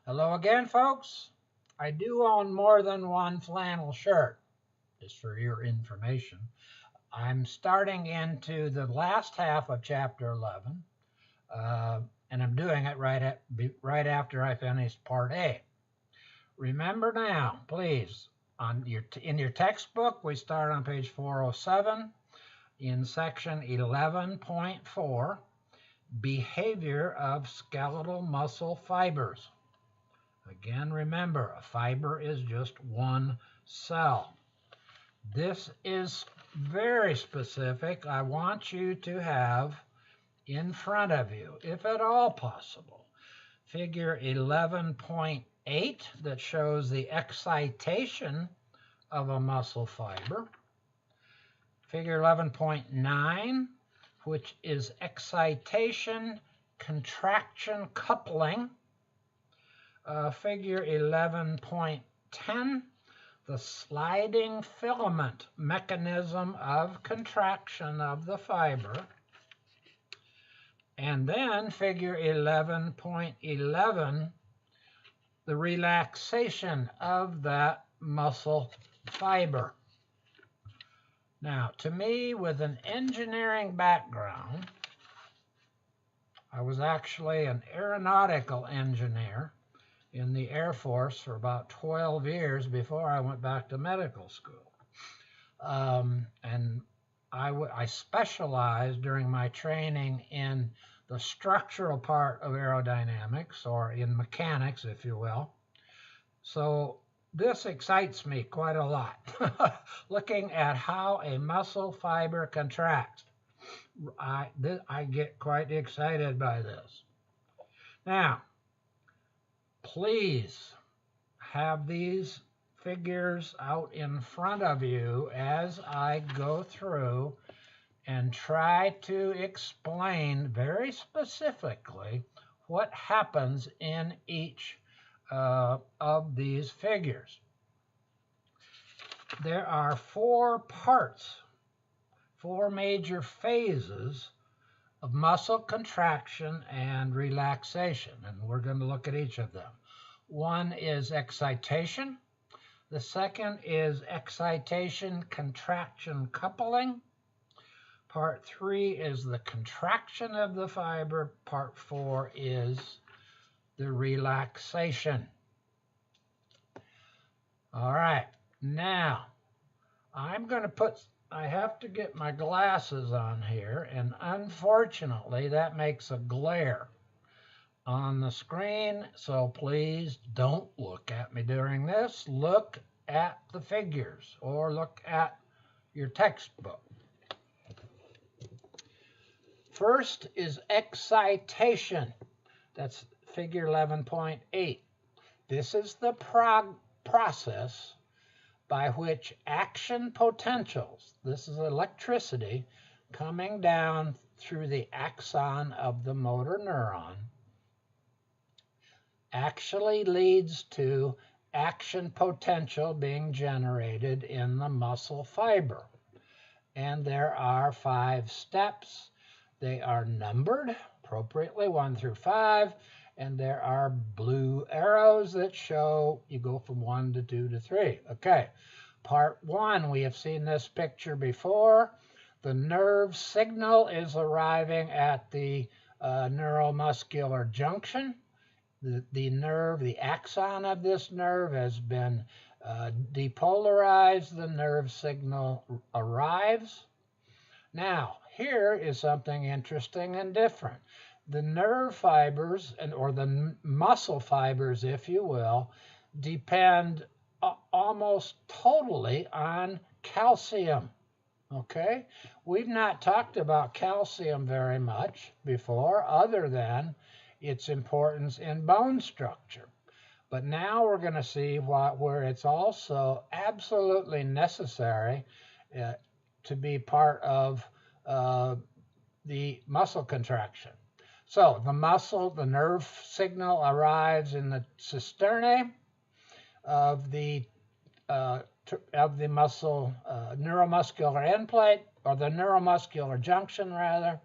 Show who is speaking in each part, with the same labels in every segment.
Speaker 1: Hello again, folks. I do own more than one flannel shirt, just for your information. I'm starting into the last half of Chapter 11, and I'm doing it right after I finish Part A. Remember now, please, in your textbook, we start on page 407 in section 11.4, Behavior of Skeletal Muscle Fibers. Again, remember, a fiber is just one cell. This is very specific. I want you to have in front of you, if at all possible, figure 11.8 that shows the excitation of a muscle fiber. Figure 11.9, which is excitation, contraction, coupling. Figure 11.10, the sliding filament mechanism of contraction of the fiber. And then figure 11.11, the relaxation of that muscle fiber. Now, to me, with an engineering background, I was actually an aeronautical engineer in the Air Force for about 12 years before I went back to medical school. And I specialized during my training in the structural part of aerodynamics, or in mechanics, if you will. So this excites me quite a lot, looking at how a muscle fiber contracts. I get quite excited by this. Now, please have these figures out in front of you as I go through and try to explain very specifically what happens in each of these figures. There are four parts, four major phases of muscle contraction and relaxation, and we're going to look at each of them. One is excitation. The second is excitation, contraction, coupling. Part 3 is the contraction of the fiber. Part 4 is the relaxation. All right, now I have to get my glasses on here, and unfortunately that makes a glare on the screen, so please don't look at me during this. Look at the figures or look at your textbook. First is excitation. That's figure 11.8. This is the process by which action potentials, this is electricity coming down through the axon of the motor neuron, actually leads to action potential being generated in the muscle fiber. And there are 5 steps. They are numbered appropriately, 1 through 5, and there are blue arrows that show you go from 1 to 2 to 3. Okay, part 1, we have seen this picture before. The nerve signal is arriving at the neuromuscular junction. The axon of this nerve has been depolarized. The nerve signal arrives. Now, here is something interesting and different. The nerve fibers, or the muscle fibers, if you will, depend almost totally on calcium. Okay? We've not talked about calcium very much before, other than its importance in bone structure. But now we're going to see where it's also absolutely necessary to be part of the muscle contraction. So the nerve signal arrives in the cisternae of the muscle neuromuscular end plate, or the neuromuscular junction rather,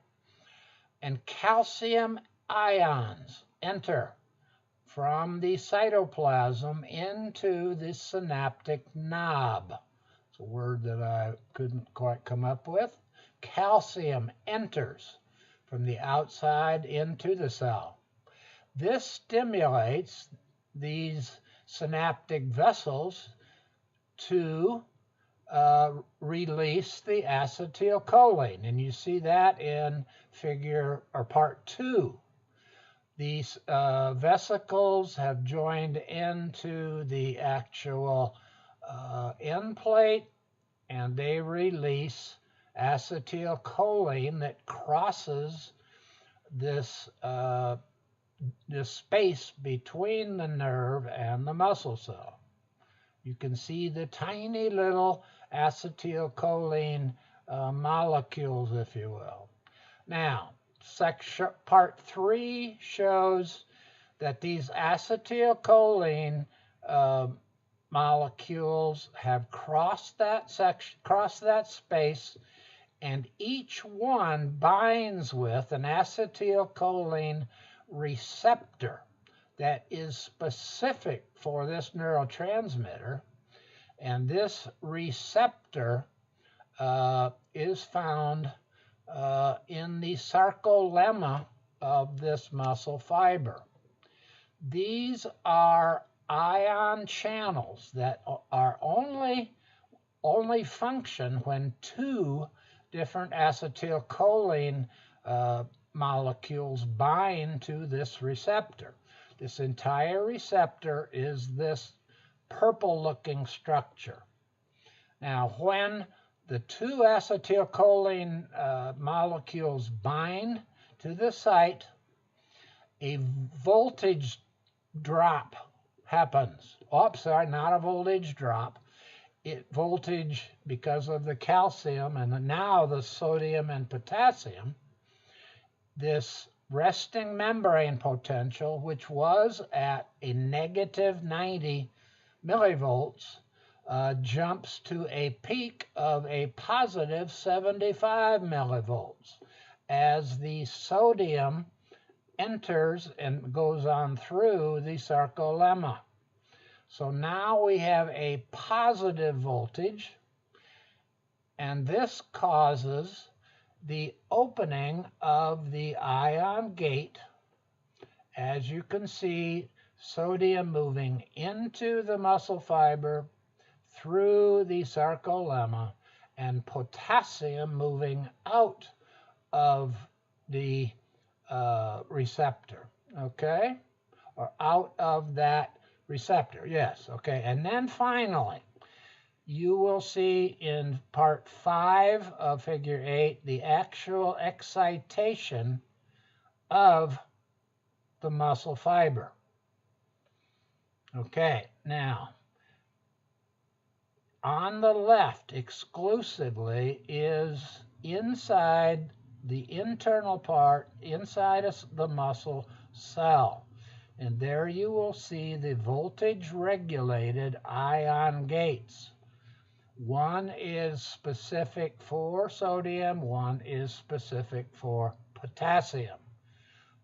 Speaker 1: and calcium ions enter from the cytoplasm into the synaptic knob. It's a word that I couldn't quite come up with. Calcium enters from the outside into the cell. This stimulates these synaptic vessels to release the acetylcholine, and you see that in part 2. These vesicles have joined into the actual end plate, and they release acetylcholine that crosses this space between the nerve and the muscle cell. You can see the tiny little acetylcholine molecules, if you will. Now, part 3 shows that these acetylcholine molecules have crossed that space, and each one binds with an acetylcholine receptor that is specific for this neurotransmitter, and this receptor is found in the sarcolemma of this muscle fiber. These are ion channels that are only function when 2 different acetylcholine molecules bind to this receptor. This entire receptor is this purple-looking structure. Now, when the 2 acetylcholine molecules bind to the site, a voltage drop happens. Oh, sorry, not a voltage drop. Voltage because of the calcium and now the sodium and potassium. This resting membrane potential, which was at a negative 90 millivolts, jumps to a peak of a positive 75 millivolts as the sodium enters and goes on through the sarcolemma. So now we have a positive voltage, and this causes the opening of the ion gate. As you can see, sodium moving into the muscle fiber through the sarcolemma, and potassium moving out of the receptor, okay? Or out of that receptor, yes, okay. And then finally, you will see in part 5 of figure 8 the actual excitation of the muscle fiber. Okay, now, on the left exclusively is inside the internal part, inside of the muscle cell. And there you will see the voltage-regulated ion gates. One is specific for sodium, one is specific for potassium.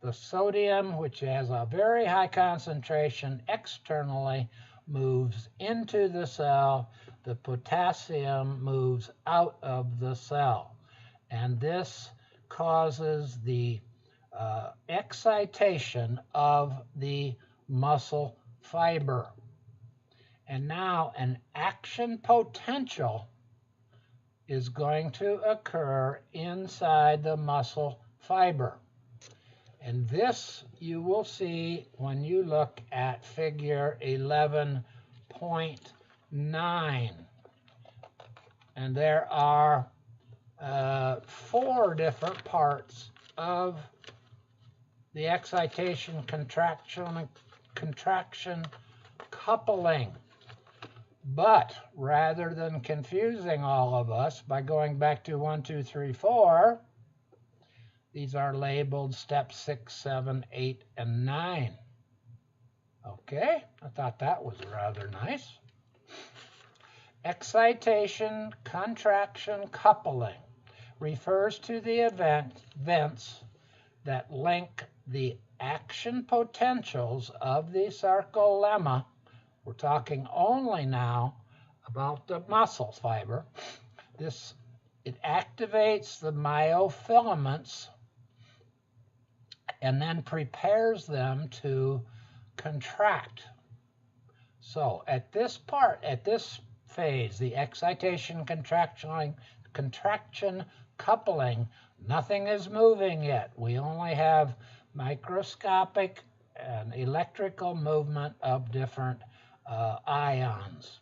Speaker 1: The sodium, which has a very high concentration externally, moves into the cell. The potassium moves out of the cell. And this causes the excitation of the muscle fiber. And now an action potential is going to occur inside the muscle fiber. And this you will see when you look at figure 11.9. And there are 4 different parts of the excitation, contraction, and contraction coupling. But rather than confusing all of us by going back to 1, 2, 3, 4, these are labeled steps 6, 7, 8, and 9. Okay, I thought that was rather nice. Excitation, contraction, coupling refers to the events that link the action potentials of the sarcolemma, we're talking only now about the muscle fiber, it activates the myofilaments and then prepares them to contract. So at this phase, the excitation contraction coupling, nothing is moving yet. We only have microscopic and electrical movement of different ions.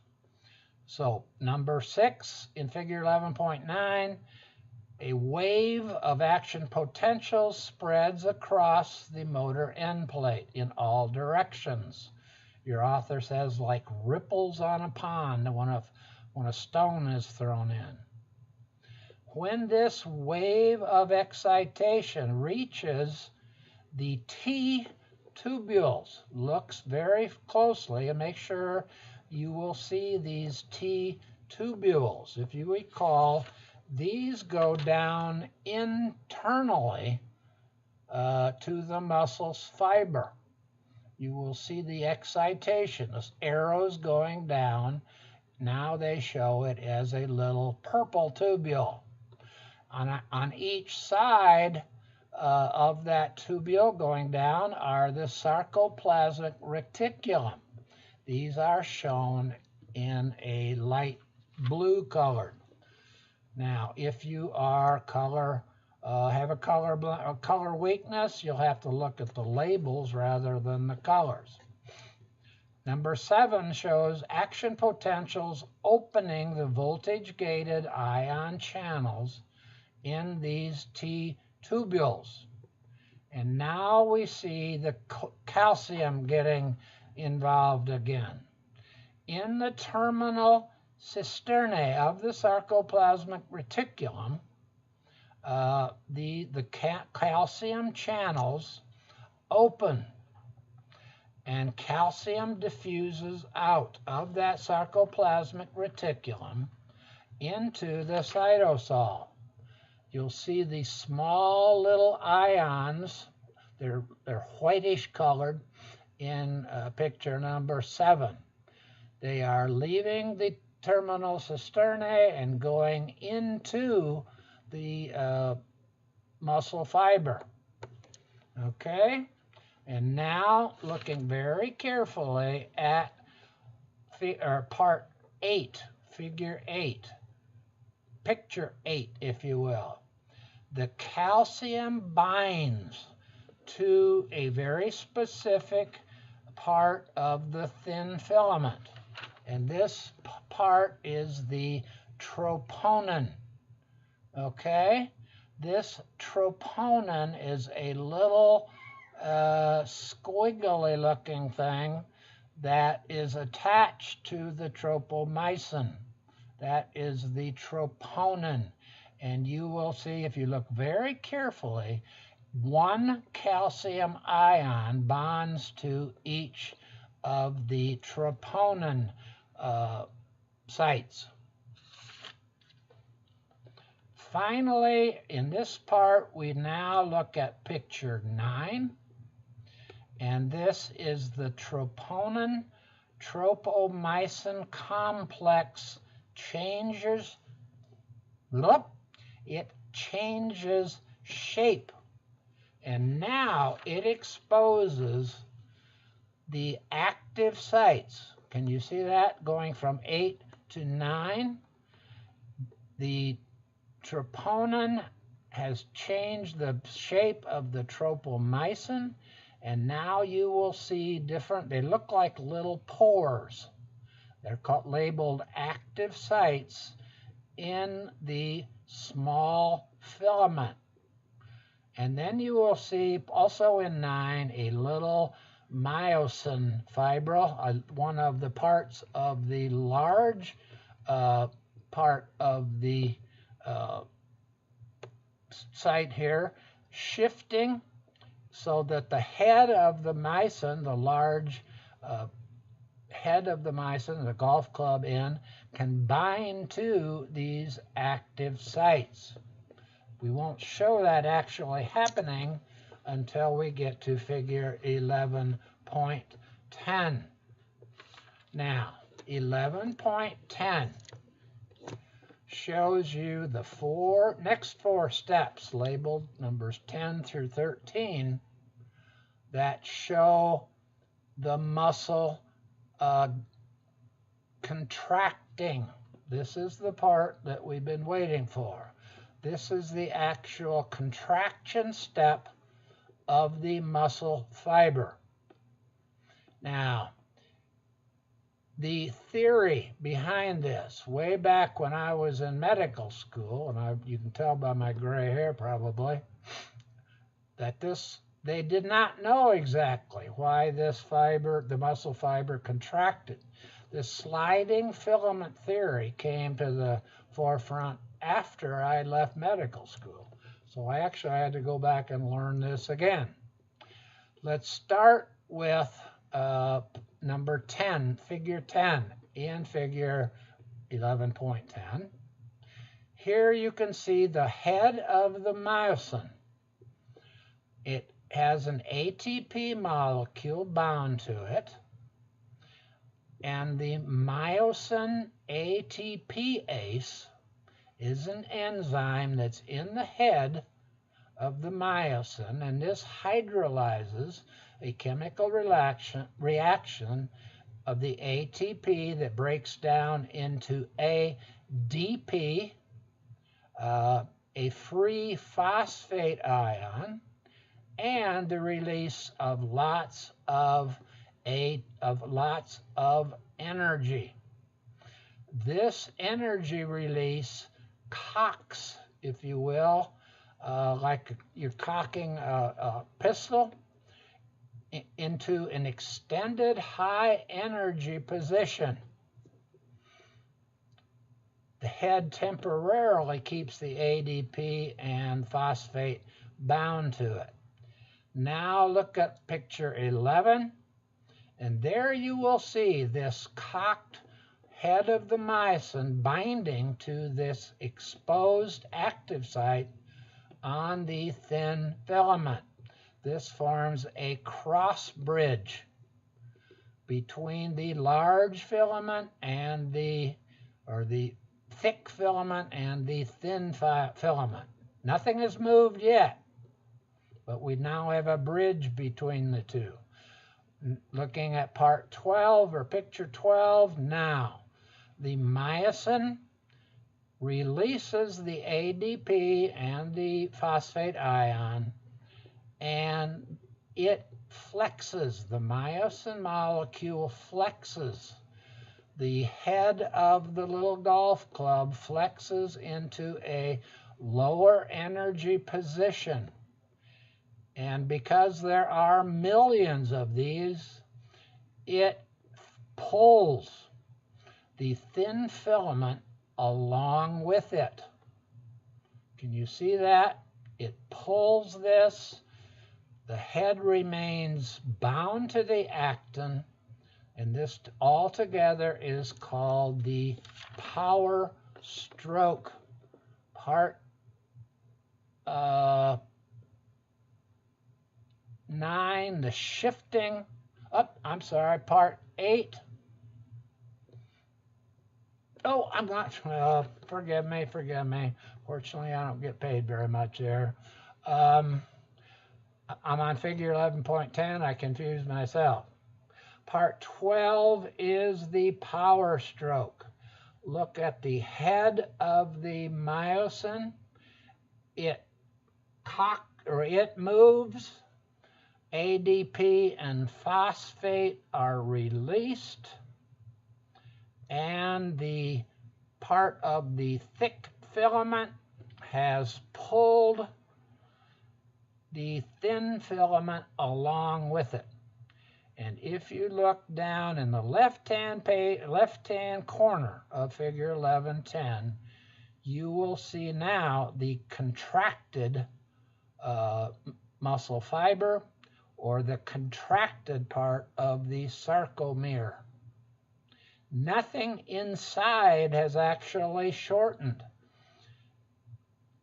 Speaker 1: So number 6 in figure 11.9, a wave of action potentials spreads across the motor end plate in all directions. Your author says like ripples on a pond when a stone is thrown in. When this wave of excitation reaches the T tubules, looks very closely and make sure you will see these T tubules. If you recall, these go down internally to the muscle's fiber. You will see the excitation, the arrows going down. Now they show it as a little purple tubule. On each side of that tubule going down are the sarcoplasmic reticulum. These are shown in a light blue color. Now, if you are have a color weakness, you'll have to look at the labels rather than the colors. Number 7 shows action potentials opening the voltage-gated ion channels in these T tubules. And now we see the calcium getting involved again. In the terminal cisternae of the sarcoplasmic reticulum, the calcium channels open and calcium diffuses out of that sarcoplasmic reticulum into the cytosol. You'll see these small little ions, they're whitish colored in picture number 7. They are leaving the terminal cisternae and going into the muscle fiber. Okay? And now looking very carefully at part 8, figure 8, picture 8, if you will. The calcium binds to a very specific part of the thin filament. And this part is the troponin. Okay? This troponin is a little squiggly looking thing that is attached to the tropomyosin. That is the troponin. And you will see, if you look very carefully, one calcium ion bonds to each of the troponin sites. Finally, in this part, we now look at picture 9. And this is the troponin tropomyosin complex changes. Look, it changes shape. And now it exposes the active sites. Can you see that? Going from 8 to 9. The troponin has changed the shape of the tropomyosin, and now you will see different, they look like little pores. They're labeled active sites in the small filament. And then you will see also in 9 a little myosin fibril, one of the parts of the large part of the site here, shifting so that the head of the myosin, the large head of the myosin, the golf club end, can bind to these active sites. We won't show that actually happening until we get to figure 11.10. Now, 11.10 shows you the next four steps labeled numbers 10 through 13 that show the muscle contracting. This is the part that we've been waiting for. This is the actual contraction step of the muscle fiber. Now, the theory behind this, way back when I was in medical school, and you can tell by my gray hair probably, that they did not know exactly why this fiber, the muscle fiber, contracted. This sliding filament theory came to the forefront after I left medical school. So I actually had to go back and learn this again. Let's start with number 10, figure 10, in figure 11.10. Here you can see the head of the myosin. It has an ATP molecule bound to it, and the myosin ATPase is an enzyme that's in the head of the myosin, and this hydrolyzes a chemical reaction of the ATP that breaks down into ADP, a free phosphate ion, and the release of lots of energy. This energy release cocks, if you will, like you're cocking a pistol, into an extended high energy position. The head temporarily keeps the ADP and phosphate bound to it. Now look at picture 11, and there you will see this cocked head of the myosin binding to this exposed active site on the thin filament. This forms a cross bridge between the large filament and the thick filament and the thin filament. Nothing has moved yet, but we now have a bridge between the two. Looking at part 12 or picture 12 now, the myosin releases the ADP and the phosphate ion, and it flexes. The myosin molecule flexes. The head of the little golf club flexes into a lower energy position. And because there are millions of these, it pulls the thin filament along with it. Can you see that? It pulls this. The head remains bound to the actin, and this altogether is called the power stroke. Part 9, the shifting. Part 8. Oh, I'm not, forgive me. Fortunately, I don't get paid very much there. I'm on figure 11.10. I confused myself. Part 12 is the power stroke. Look at the head of the myosin. It moves. ADP and phosphate are released, and the part of the thick filament has pulled the thin filament along with it. And if you look down in the left-hand corner of figure 11.10, you will see now the contracted muscle fiber, or the contracted part of the sarcomere. Nothing inside has actually shortened.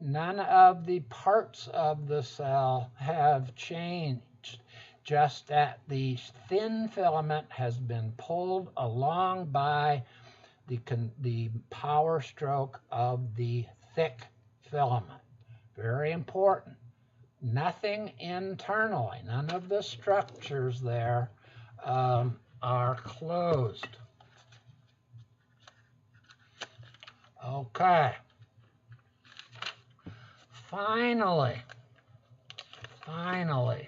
Speaker 1: None of the parts of the cell have changed, just that the thin filament has been pulled along by the power stroke of the thick filament. Very important. Nothing internally, none of the structures there are closed. Okay. Finally,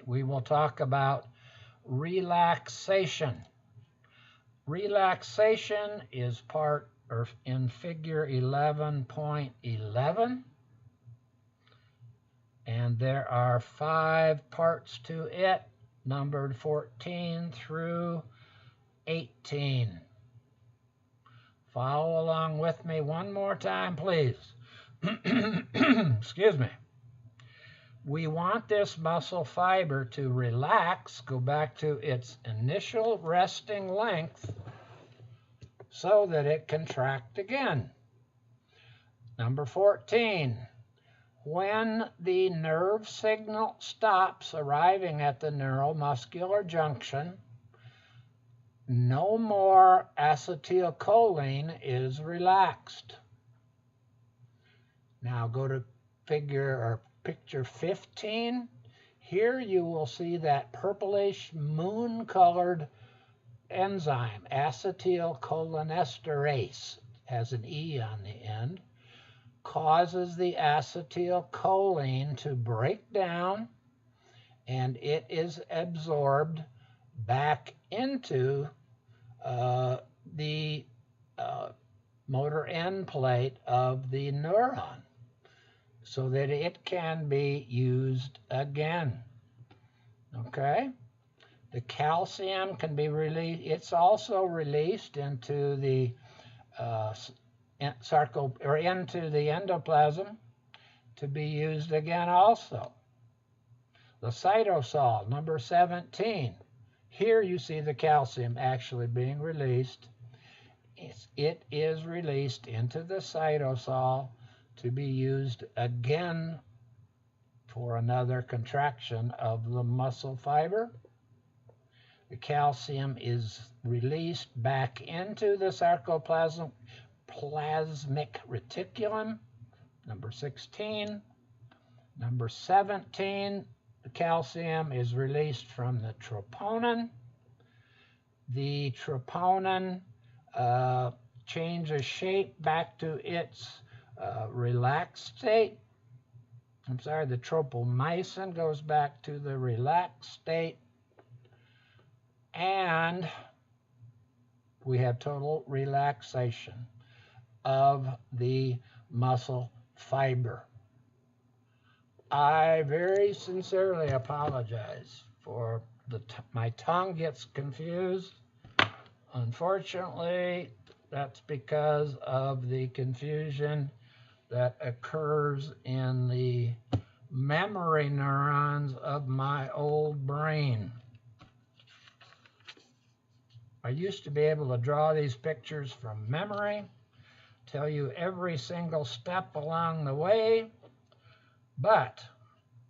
Speaker 1: we will talk about relaxation. Relaxation is part or in figure 11.11, and there are 5 parts to it, numbered 14 through 18. Follow along with me one more time, please. Excuse me. We want this muscle fiber to relax, go back to its initial resting length so that it can contract again. Number 14. When the nerve signal stops arriving at the neuromuscular junction, no more acetylcholine is relaxed. Now go to picture 15. Here you will see that purplish moon-colored enzyme, acetylcholinesterase, has an E on the end, causes the acetylcholine to break down, and it is absorbed back into the motor end plate of the neuron so that it can be used again. Okay? The calcium can be released. It's also released into the into the endoplasm to be used again also. The cytosol, number 17. Here you see the calcium actually being released. It is released into the cytosol to be used again for another contraction of the muscle fiber. The calcium is released back into the sarcoplasmic reticulum, number 16. Number 17, the calcium is released from the troponin. The troponin changes shape back to its relaxed state. I'm sorry, the tropomyosin goes back to the relaxed state. And we have total relaxation of the muscle fiber. I very sincerely apologize for my tongue gets confused. Unfortunately, that's because of the confusion that occurs in the memory neurons of my old brain. I used to be able to draw these pictures from memory, tell you every single step along the way, but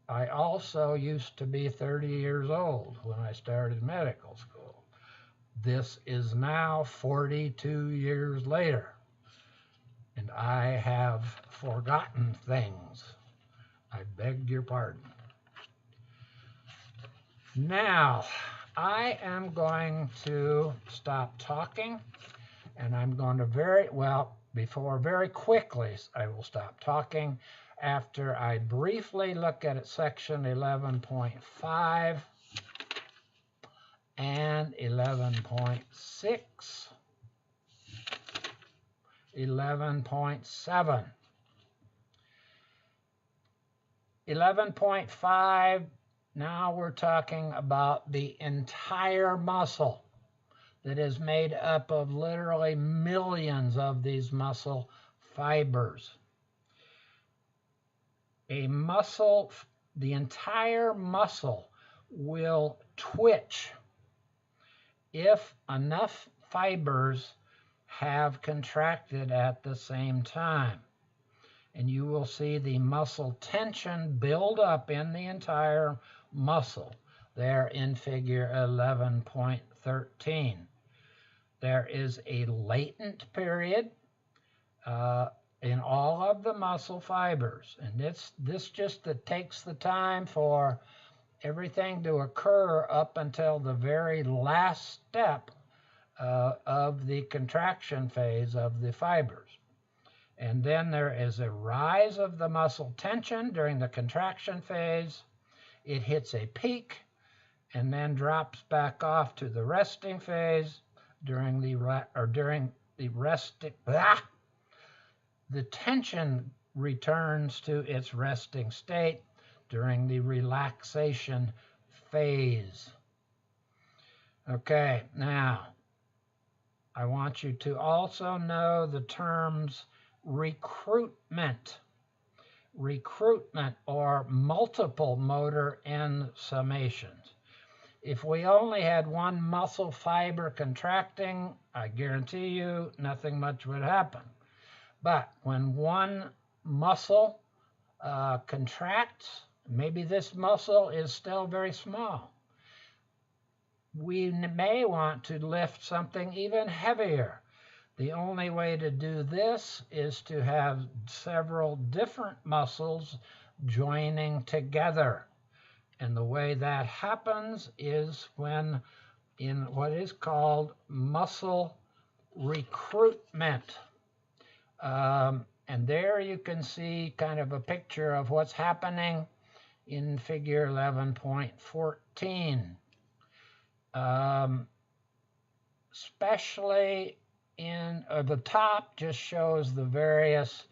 Speaker 1: I also used to be 30 years old when I started medical school. This is now 42 years later, and I have forgotten things. I beg your pardon. Now, I am going to stop talking, and I'm going to very quickly, I will stop talking after I briefly look at section 11.5 and 11.6, 11.7. 11.5, now we're talking about the entire muscle that is made up of literally millions of these muscle fibers. A muscle, the entire muscle will twitch if enough fibers have contracted at the same time. and you will see the muscle tension build up in the entire muscle there in figure 11.13. There is a latent period in all of the muscle fibers, and this just takes the time for everything to occur up until the very last step of the contraction phase of the fibers. And then there is a rise of the muscle tension during the contraction phase. It hits a peak and then drops back off to the resting phase during the resting. The tension returns to its resting state during the relaxation phase. Okay, now I want you to also know the terms recruitment or multiple motor end summations. If we only had one muscle fiber contracting, I guarantee you nothing much would happen. But when one muscle contracts, maybe this muscle is still very small, we may want to lift something even heavier. The only way to do this is to have several different muscles joining together. And the way that happens is when in what is called muscle recruitment. And there you can see kind of a picture of what's happening in figure 11.14. Especially in the top just shows the various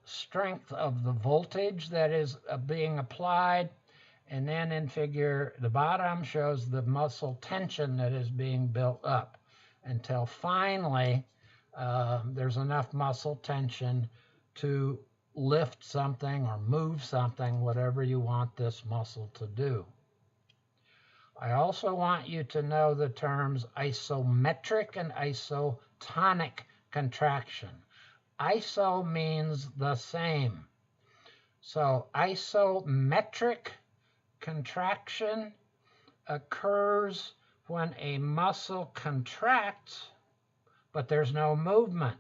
Speaker 1: strength of the voltage that is being applied, and then in figure the bottom shows the muscle tension that is being built up until finally there's enough muscle tension to lift something or move something, whatever you want this muscle to do. I also want you to know the terms isometric and isotonic contraction. Iso means the same. So isometric contraction occurs when a muscle contracts, but there's no movement.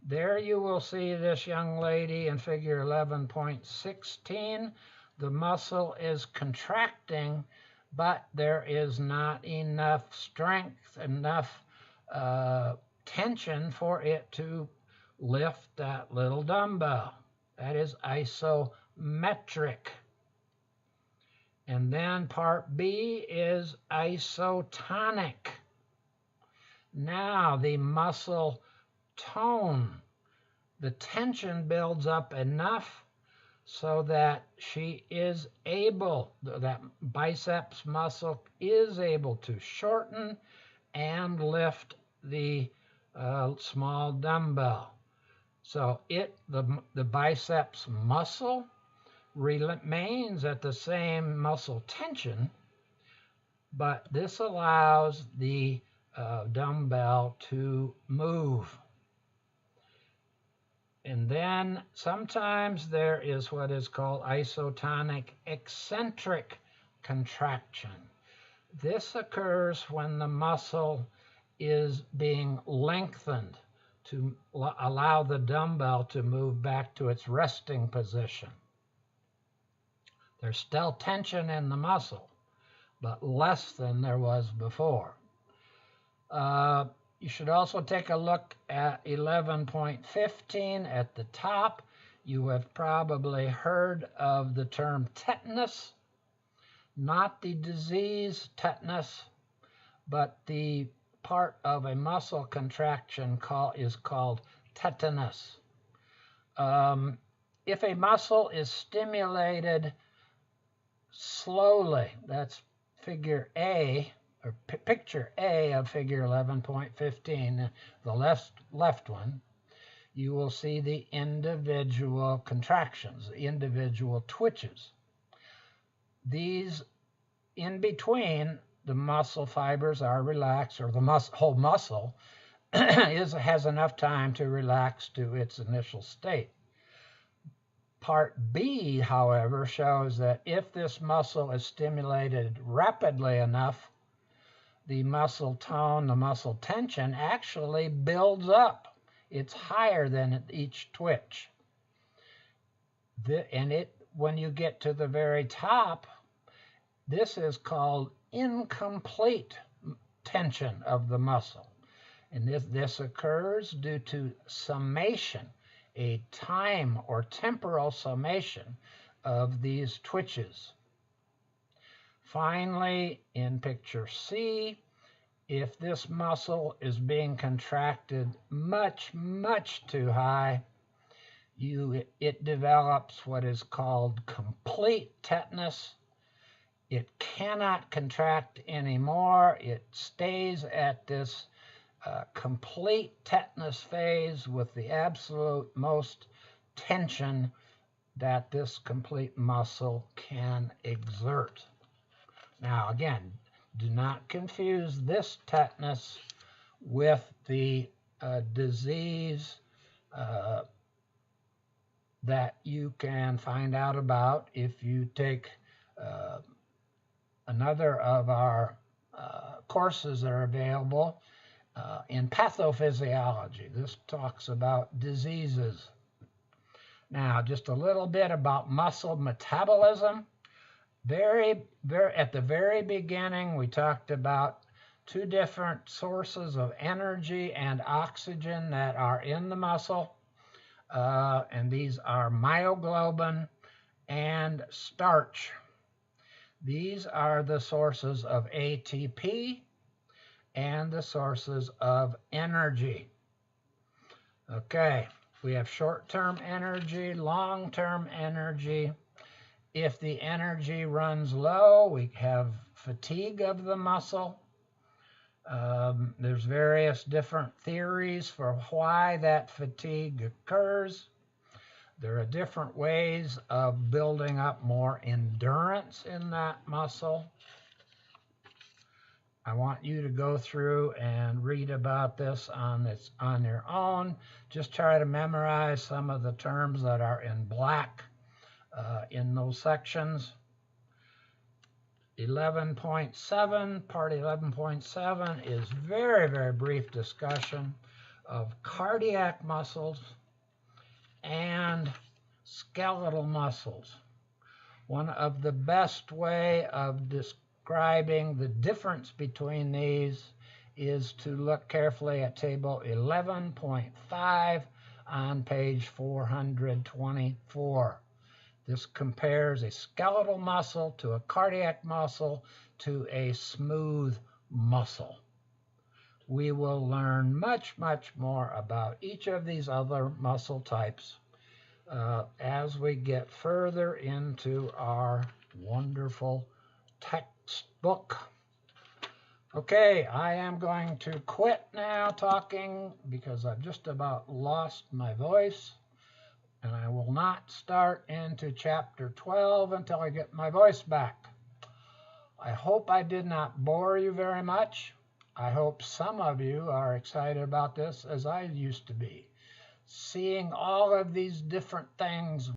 Speaker 1: There you will see this young lady in figure 11.16. The muscle is contracting, but there is not enough strength, enough tension for it to lift that little dumbbell. That is isometric. And then part B is isotonic. Now the muscle tone, the tension builds up enough so that she is able, that biceps muscle is able to shorten and lift the small dumbbell. So the biceps muscle remains at the same muscle tension, but this allows the dumbbell to move. And then sometimes there is what is called isotonic eccentric contraction. This occurs when the muscle is being lengthened to allow the dumbbell to move back to its resting position. There's still tension in the muscle, but less than there was before. You should also take a look at 11.15 at the top. You have probably heard of the term tetanus, not the disease tetanus, but the part of a muscle contraction is called tetanus. If a muscle is stimulated slowly, that's figure A, or picture A of figure 11.15, the left one, you will see the individual contractions, the individual twitches. These in between, the muscle fibers are relaxed, or the whole muscle has enough time to relax to its initial state. Part B, however, shows that if this muscle is stimulated rapidly enough, the muscle tone, the muscle tension actually builds up. It's higher than at each twitch. When you get to the very top, this is called incomplete tension of the muscle. And this occurs due to summation, a time or temporal summation of these twitches. Finally, in picture C, if this muscle is being contracted much, much too high, it develops what is called complete tetanus. It cannot contract anymore. It stays at this complete tetanus phase with the absolute most tension that this complete muscle can exert. Now, again, do not confuse this tetanus with the disease that you can find out about if you take another of our courses that are available in pathophysiology. This talks about diseases. Now, just a little bit about muscle metabolism. At the very beginning, we talked about two different sources of energy and oxygen that are in the muscle. And these are myoglobin and starch. These are the sources of ATP and the sources of energy. Okay, we have short-term energy, long-term energy. If the energy runs low, we have fatigue of the muscle. There's various different theories for why that fatigue occurs. There are different ways of building up more endurance in that muscle. I want you to go through and read about this on your own. Just try to memorize some of the terms that are in black in those sections. 11.7, part 11.7 is very, very brief discussion of cardiac muscles and skeletal muscles. One of the best way of describing the difference between these is to look carefully at table 11.5 on page 424. This compares a skeletal muscle to a cardiac muscle to a smooth muscle. We will learn much, much more about each of these other muscle types as we get further into our wonderful textbook. Okay, I am going to quit now talking because I've just about lost my voice. And I will not start into chapter 12 until I get my voice back. I hope I did not bore you very much. I hope some of you are excited about this as I used to be. Seeing all of these different things